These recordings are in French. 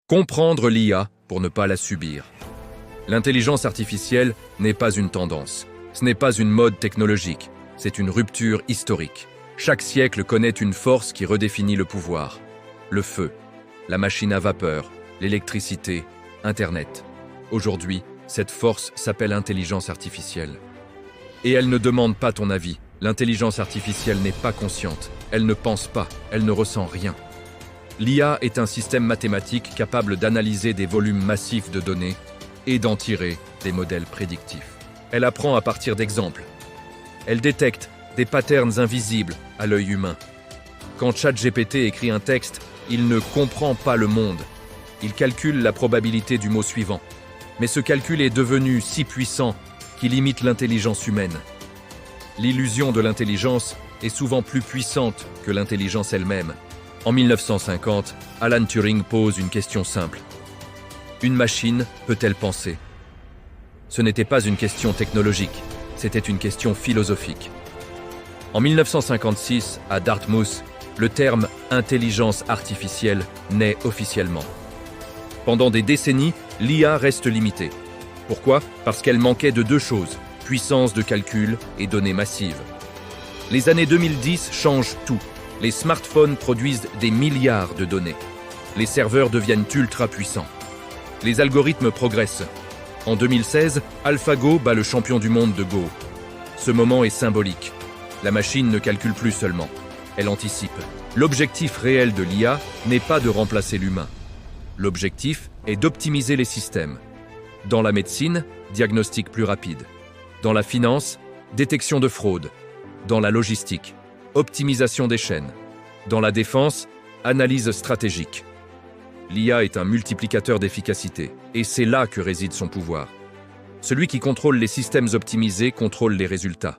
Comprendre l'IA pour ne pas la subir. L'intelligence artificielle n'est pas une tendance. Ce n'est pas une mode technologique. C'est une rupture historique. Chaque siècle connaît une force qui redéfinit le pouvoir. Le feu, la machine à vapeur, l'électricité, Internet. Aujourd'hui, cette force s'appelle intelligence artificielle. Et elle ne demande pas ton avis. L'intelligence artificielle n'est pas consciente. Elle ne pense pas. Elle ne ressent rien. L'IA est un système mathématique capable d'analyser des volumes massifs de données et d'en tirer des modèles prédictifs. Elle apprend à partir d'exemples. Elle détecte des patterns invisibles à l'œil humain. Quand ChatGPT écrit un texte, il ne comprend pas le monde. Il calcule la probabilité du mot suivant. Mais ce calcul est devenu si puissant qu'il imite l'intelligence humaine. L'illusion de l'intelligence est souvent plus puissante que l'intelligence elle-même. En 1950, Alan Turing pose une question simple. Une machine peut-elle penser ? Ce n'était pas une question technologique, c'était une question philosophique. En 1956, à Dartmouth, le terme « intelligence artificielle » naît officiellement. Pendant des décennies, l'IA reste limitée. Pourquoi ? Parce qu'elle manquait de deux choses, puissance de calcul et données massives. Les années 2010 changent tout. Les smartphones produisent des milliards de données. Les serveurs deviennent ultra puissants. Les algorithmes progressent. En 2016, AlphaGo bat le champion du monde de Go. Ce moment est symbolique. La machine ne calcule plus seulement. Elle anticipe. L'objectif réel de l'IA n'est pas de remplacer l'humain. L'objectif est d'optimiser les systèmes. Dans la médecine, diagnostic plus rapide. Dans la finance, détection de fraude. Dans la logistique, optimisation des chaînes. Dans la défense, analyse stratégique. L'IA est un multiplicateur d'efficacité, et c'est là que réside son pouvoir. Celui qui contrôle les systèmes optimisés contrôle les résultats.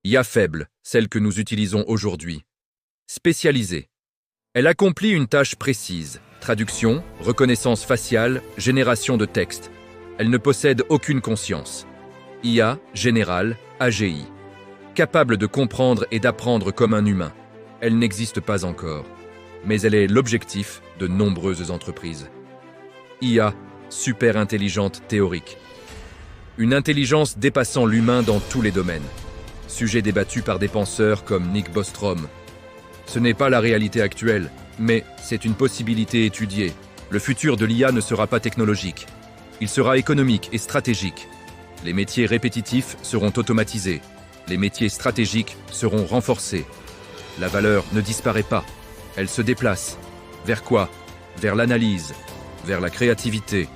IA faible, celle que nous utilisons aujourd'hui. Spécialisée. Elle accomplit une tâche précise, traduction, reconnaissance faciale, génération de texte. Elle ne possède aucune conscience. IA générale, AGI. Capable de comprendre et d'apprendre comme un humain. Elle n'existe pas encore, mais elle est l'objectif de nombreuses entreprises. IA, super intelligente théorique. Une intelligence dépassant l'humain dans tous les domaines. Sujet débattu par des penseurs comme Nick Bostrom. Ce n'est pas la réalité actuelle, mais c'est une possibilité étudiée. Le futur de l'IA ne sera pas technologique. Il sera économique et stratégique. Les métiers répétitifs seront automatisés. Les métiers stratégiques seront renforcés. La valeur ne disparaît pas. Elle se déplace. Vers quoi ? Vers l'analyse, vers la créativité,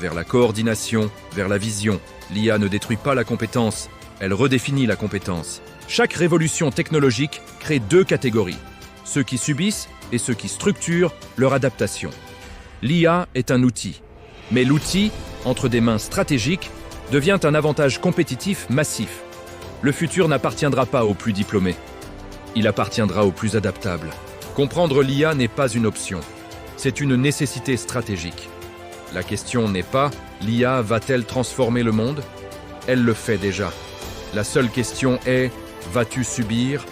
vers la coordination, vers la vision. L'IA ne détruit pas la compétence, elle redéfinit la compétence. Chaque révolution technologique crée deux catégories, ceux qui subissent et ceux qui structurent leur adaptation. L'IA est un outil, mais l'outil, entre des mains stratégiques, devient un avantage compétitif massif. Le futur n'appartiendra pas aux plus diplômés. Il appartiendra aux plus adaptables. Comprendre l'IA n'est pas une option. C'est une nécessité stratégique. La question n'est pas « l'IA va-t-elle transformer le monde ?» Elle le fait déjà. La seule question est « vas-tu subir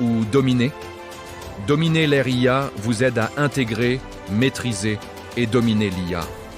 ou dominer ?» Dominer l'ère IA vous aide à intégrer, maîtriser et dominer l'IA.